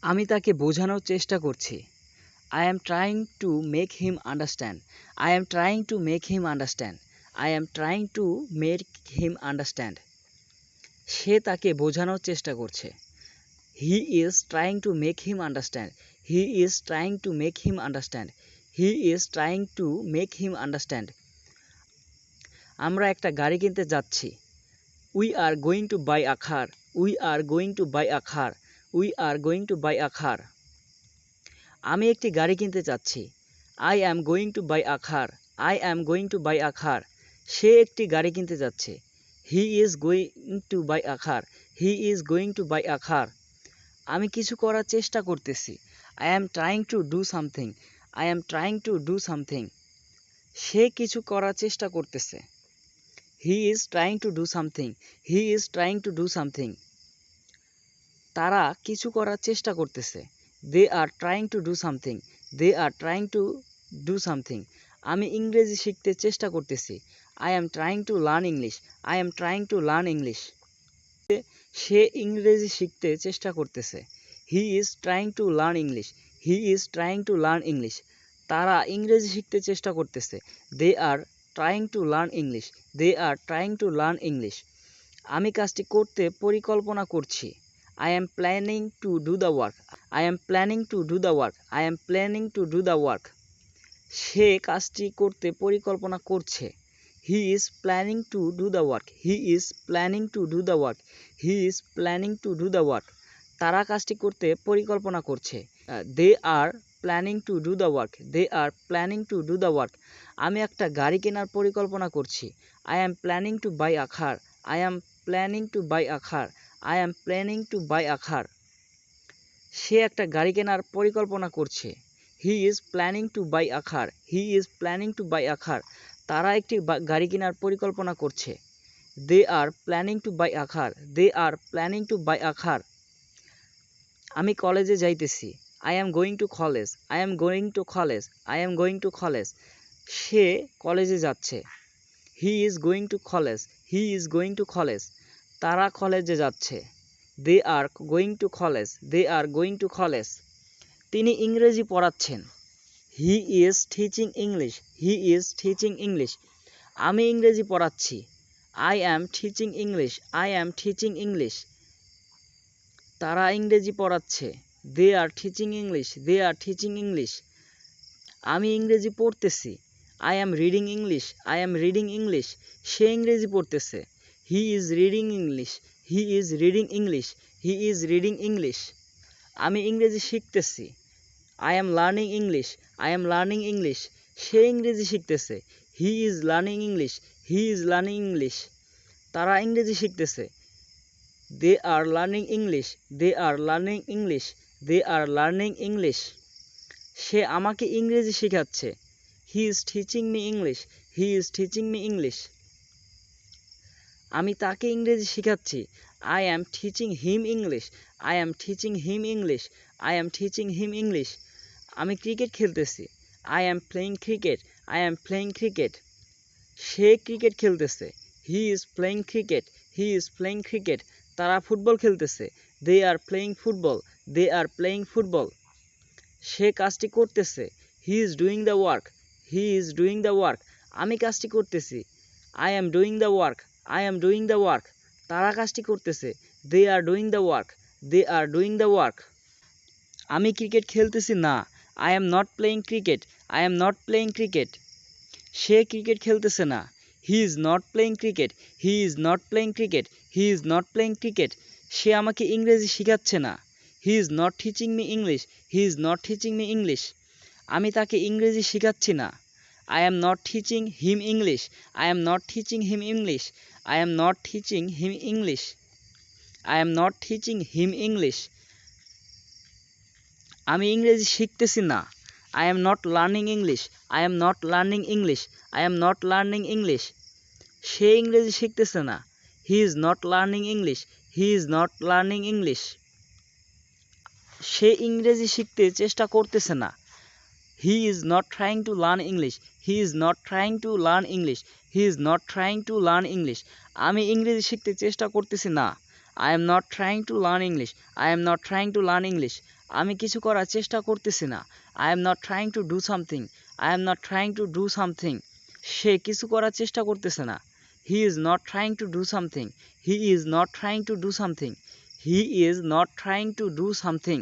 আমি তাকে বোঝানোর চেষ্টা করছি। I am trying to make him understand. I am trying to make him understand. I am trying to make him understand. সে তাকে বোঝানোর চেষ্টা করছে। He is trying to make him understand. He is trying to make him understand. He is trying to make him understand. আমরা একটা গাড়ি কিনতে যাচ্ছি। We are going to buy a car. We are going to buy a car. We are going to buy a car. আমি একটি গাড়ি কিনতে চাচ্ছি। I am going to buy a car. I am going to buy a car. সে একটি গাড়ি কিনতে যাচ্ছে। He is going to buy a car. He is going to buy a car. আমি কিছু করার চেষ্টা করতেছি। I am trying to do something. I am trying to do something. সে কিছু করার চেষ্টা করতেছে। He is trying to do something. He is trying to do something. তারা কিছু করার চেষ্টা করতেছে। They are trying to do something. They are trying to do something. আমি ইংরেজি শিখতে চেষ্টা করতেছি। I am trying to learn English. I am trying to learn English. সে ইংরেজি শিখতে চেষ্টা করতেছে। He is trying to learn English. He is trying to learn English. তারা ইংরেজি শিখতে চেষ্টা করতেছে। They are trying to learn English. They are trying to learn English. আমি কাজটি করতে পরিকল্পনা করছি। I am planning to do the work. I am planning to do the work. I am planning to do the work. সে কাজটি করতে পরিকল্পনা করছে। He is planning to do the work. He is planning to do the work. He is planning to do the work. তারা কাজটি করতে পরিকল্পনা করছে। They are planning to do the work. They are planning to do the work. আমি একটা গাড়ি কেনার পরিকল্পনা করছি। I am planning to buy a car. I am planning to buy a car. I am planning to buy a car. সে একটা গাড়ি কেনার পরিকল্পনা করছে। He is planning to buy a car. He is planning to buy a car. তারা একটি গাড়ি কেনার পরিকল্পনা করছে। They are planning to buy a car. They are planning to buy a car. আমি কলেজে যাইতেছি। I am going to college. I am going to college. I am going to college. সে কলেজে যাচ্ছে। He is going to college. He is going to college. তারা কলেজে যাচ্ছে। They are going to college. They are going to college. তিনি ইংরেজি পড়াচ্ছেন। He is teaching English. He is teaching English. আমি ইংরেজি পড়াচ্ছি। I am teaching English. I am teaching English. তারা ইংরেজি পড়াচ্ছে। They are teaching English. They are teaching English. আমি ইংরেজি পড়তেছি। I am reading English. I am reading English. সে ইংরেজি পড়তেছে। He is reading English. He is reading English. He is reading English. আমি ইংরেজি শিখতেছি। I am learning English. I am learning English. সে ইংরেজি শিখতেছে। He is learning English. He is learning English. তারা ইংরেজি শিখতেছে। They are learning English. They are learning English. They are learning English. সে আমাকে ইংরেজি শেখাচ্ছে। He is teaching me English. He is teaching me English. আমি তাকে ইংরেজি শেখাচ্ছি। I am teaching him English. I am teaching him English. I am teaching him English. আমি cricket খেলতেছি। I am playing cricket. I am playing cricket. সে cricket খেলতেছে। He is playing cricket. He is playing cricket. তারা football খেলতেছে। They are playing football. They are playing football. সে কাজটি করতেছে। He is doing the work. He is doing the work. আমি কাজটি করতেছি। I am doing the work. I am doing the work. তারা কাজটি করতেছে। They are doing the work. They are doing the work. আমি cricket খেলতেছি না। I am not playing cricket. I am not playing cricket. সে cricket খেলতেছে না। He is not playing cricket. He is not playing cricket. He is not playing cricket. সে আমাকে ইংরেজি শেখাচ্ছে না। He is not teaching me English. He is not teaching me English. আমি তাকে ইংরেজি শেখাচ্ছি না। I am not teaching him English. I am not teaching him English. I am not teaching him English. I am not teaching him English. আমি ইংরেজি শিখতেছি না। I am not learning English. I am not learning English. I am not learning English. সে ইংরেজি শিখতেছে না। He is not learning English. He is not learning English. সে ইংরেজি শিখতে চেষ্টা করতেছে না। He is not trying to learn English. He is not trying to learn English. He is not trying to learn English. আমি ইংরেজি শিখতে চেষ্টা করতেছি না। I am not trying to learn English. I am not trying to learn English. আমি কিছু করার চেষ্টা করতেছি না। I am not trying to do something. I am not trying to do something. সে কিছু করার চেষ্টা করতেছে না। He is not trying to do something. He is not trying to do something. He is not trying to do something.